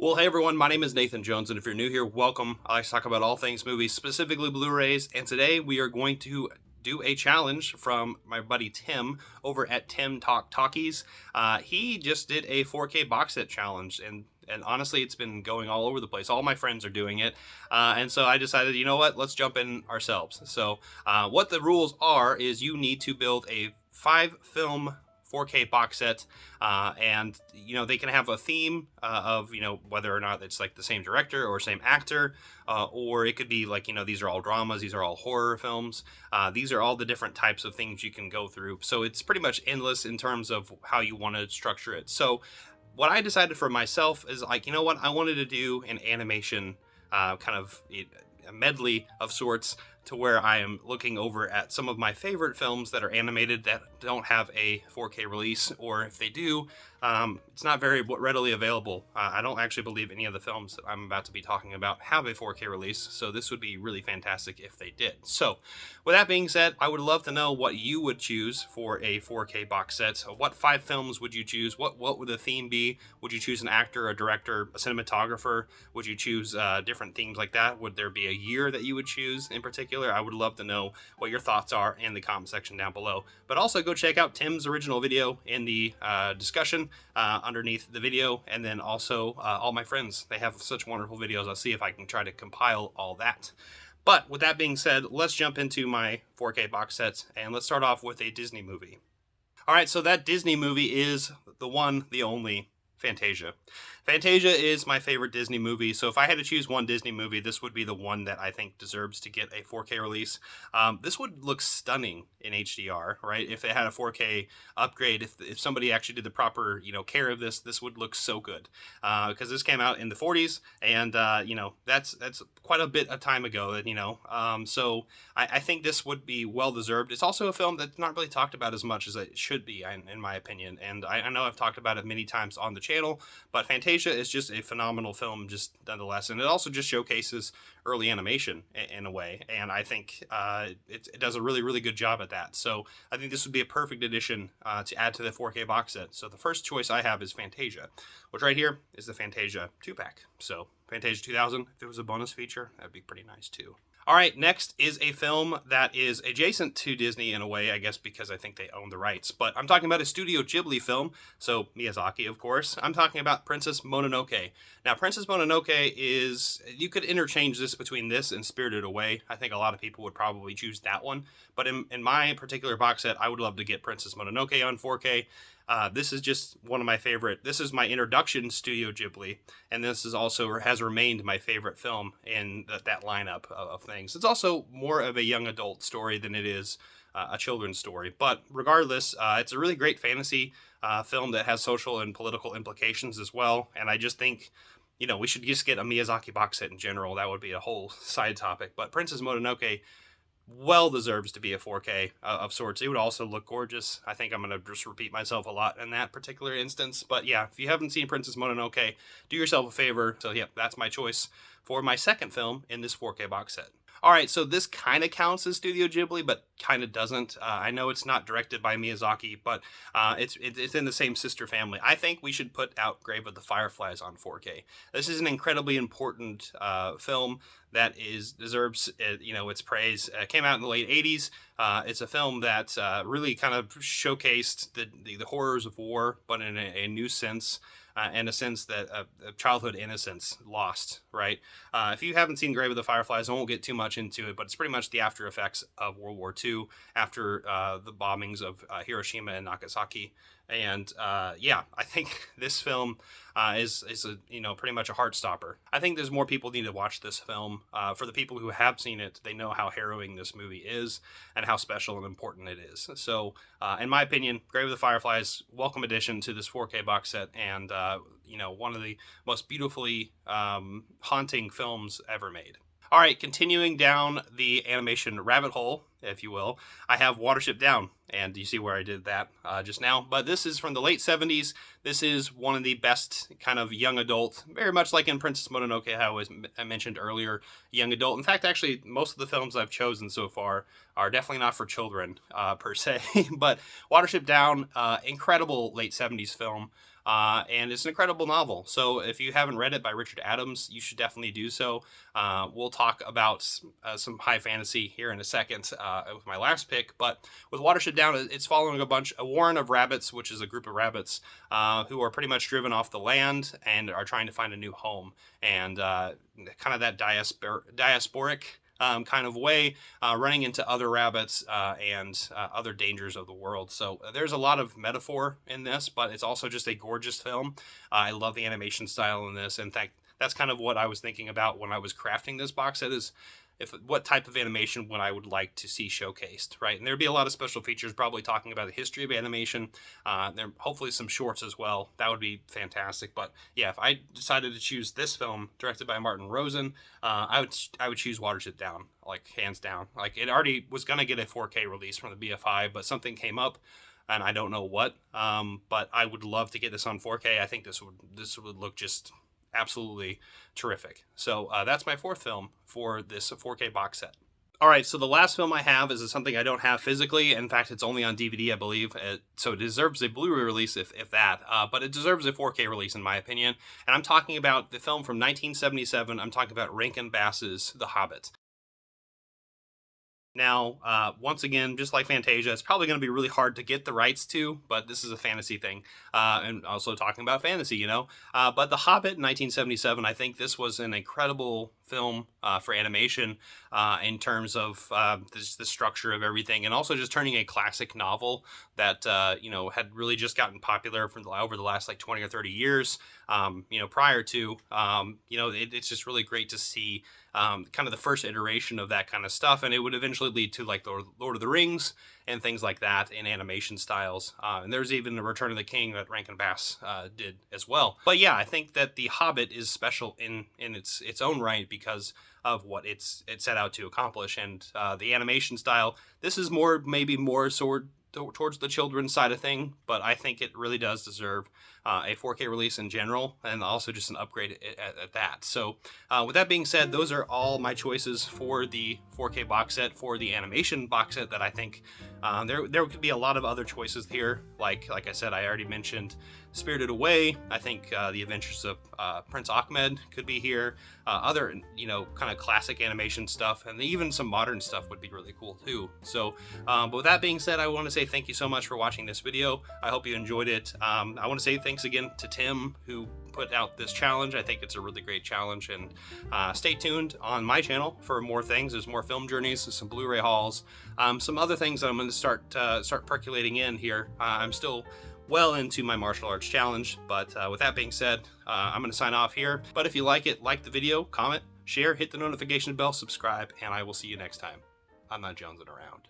Well, hey everyone, my name is Nathan Jones, and if you're new here, welcome. I like to talk about all things movies, specifically Blu-rays, and today we are going to do a challenge from my buddy Tim over at Tim Talk Talkies. He just did a 4K box set challenge, and honestly, it's been going all over the place. All my friends are doing it, and so I decided, you know what, let's jump in ourselves. So what the rules are is you need to build a 5-film 4K box set, and they can have a theme of whether or not it's like the same director or same actor, or it could be like these are all dramas, these are all horror films, these are all the different types of things you can go through. So it's pretty much endless in terms of how you want to structure it. So what I decided for myself is like, you know what, I wanted to do an animation kind of a medley of sorts, to where I am looking over at some of my favorite films that are animated that don't have a 4K release, or if they do, it's not very readily available. I don't actually believe any of the films that I'm about to be talking about have a 4K release, so this would be really fantastic if they did. So, with that being said, I would love to know what you would choose for a 4K box set. What 5 films would you choose? What would the theme be? Would you choose an actor, a director, a cinematographer? Would you choose different themes like that? Would there be a year that you would choose in particular? I would love to know what your thoughts are in the comment section down below. But also go check out Tim's original video in the discussion underneath the video, and then also all my friends. They have such wonderful videos. I'll see if I can try to compile all that. But with that being said, let's jump into my 4K box set, and let's start off with a Disney movie. All right, so that Disney movie is the one, the only, Fantasia. Fantasia is my favorite Disney movie, so if I had to choose one Disney movie, this would be the one that I think deserves to get a 4K release. This would look stunning in HDR, right? If it had a 4K upgrade, if somebody actually did the proper, care of this would look so good. Because this came out in the 40s, and, that's quite a bit of time ago, so I think this would be well-deserved. It's also a film that's not really talked about as much as it should be, in my opinion, and I know I've talked about it many times on the channel, but Fantasia is just a phenomenal film, just nonetheless, and it also just showcases early animation in a way, and I think it does a really, really good job at that. So I think this would be a perfect addition to add to the 4K box set. So the first choice I have is Fantasia, which right here is the Fantasia 2-pack. So Fantasia 2000, if it was a bonus feature, that'd be pretty nice too. All right, next is a film that is adjacent to Disney in a way, I guess, because I think they own the rights. But I'm talking about a Studio Ghibli film, so Miyazaki, of course. I'm talking about Princess Mononoke. Now, Princess Mononoke is, you could interchange this between this and Spirited Away. I think a lot of people would probably choose that one. But in my particular box set, I would love to get Princess Mononoke on 4K. This is just one of my favorite. This is my introduction to Studio Ghibli, and this is also has remained my favorite film in that lineup of things. It's also more of a young adult story than it is a children's story, but regardless, it's a really great fantasy film that has social and political implications as well, and I just think, we should just get a Miyazaki box set in general. That would be a whole side topic, but Princess Mononoke well deserves to be a 4K of sorts. It would also look gorgeous. I think I'm going to just repeat myself a lot in that particular instance. But yeah, if you haven't seen Princess Mononoke, do yourself a favor. So yeah, that's my choice for my second film in this 4K box set. All right, so this kind of counts as Studio Ghibli, but kind of doesn't. I know it's not directed by Miyazaki, but it's in the same sister family. I think we should put out Grave of the Fireflies on 4K. This is an incredibly important film that deserves its praise. It came out in the late 80s. It's a film that really kind of showcased the horrors of war, but in a new sense. And a sense that childhood innocence lost, right? If you haven't seen Grave of the Fireflies, I won't get too much into it, but it's pretty much the after effects of World War II after the bombings of Hiroshima and Nagasaki. And yeah, I think this film is pretty much a heart stopper. I think there's more people need to watch this film. For the people who have seen it, they know how harrowing this movie is and how special and important it is. So, in my opinion, Grave of the Fireflies, welcome addition to this 4K box set, and one of the most beautifully haunting films ever made. All right, continuing down the animation rabbit hole, if you will, I have Watership Down, and you see where I did that just now. But this is from the late 70s. This is one of the best kind of young adult, very much like in Princess Mononoke, how I mentioned earlier, young adult. In fact, actually, most of the films I've chosen so far are definitely not for children per se. But Watership Down, incredible late 70s film. And it's an incredible novel. So if you haven't read it by Richard Adams, you should definitely do so. We'll talk about some high fantasy here in a second with my last pick. But with Watership Down, it's following a warren of rabbits, which is a group of rabbits who are pretty much driven off the land and are trying to find a new home. And kind of that diasporic kind of way, running into other rabbits and other dangers of the world. So there's a lot of metaphor in this, but it's also just a gorgeous film. I love the animation style in this. In fact, that's kind of what I was thinking about when I was crafting this box set, is what type of animation would I would like to see showcased, right? And there'd be a lot of special features, probably talking about the history of animation. There hopefully some shorts as well. That would be fantastic. But yeah, if I decided to choose this film directed by Martin Rosen, I would choose Watership Down, like hands down. Like it already was gonna get a 4K release from the BFI, but something came up, and I don't know what. But I would love to get this on 4K. I think this would look just absolutely terrific. So that's my fourth film for this 4K box set. All right, so the last film I have is something I don't have physically. In fact, it's only on DVD, I believe. So it deserves a Blu-ray release, if that. But it deserves a 4K release, in my opinion. And I'm talking about the film from 1977. I'm talking about Rankin Bass's The Hobbit. Now, once again, just like Fantasia, it's probably going to be really hard to get the rights to, but this is a fantasy thing, and also talking about fantasy, you know. But The Hobbit in 1977, I think this was an incredible film for animation in terms of the structure of everything, and also just turning a classic novel that had really just gotten popular over the last like 20 or 30 years. Prior to it's just really great to see kind of the first iteration of that kind of stuff, and it would eventually lead to like the Lord of the Rings and things like that in animation styles. And there's even the Return of the King that Rankin Bass did as well. But yeah, I think that The Hobbit is special in its own right because of what it set out to accomplish, and the animation style. This is maybe more towards the children's side of thing, but I think it really does deserve a 4K release in general, and also just an upgrade at that. So with that being said, those are all my choices for the 4K box set, for the animation box set that I think there could be a lot of other choices here. Like I said, I already mentioned Spirited Away. I think The Adventures of Prince Ahmed could be here. Other, kind of classic animation stuff, and even some modern stuff would be really cool too. So, but with that being said, I want to say thank you so much for watching this video. I hope you enjoyed it. I want to say thanks again to Tim, who put out this challenge. I think it's a really great challenge, and stay tuned on my channel for more things. There's more film journeys, some Blu-ray hauls, some other things that I'm going to start percolating in here. I'm still well into my martial arts challenge, but with that being said, I'm going to sign off here. But if you like it, like the video, comment, share, hit the notification bell, subscribe, and I will see you next time. I'm not jonesing around.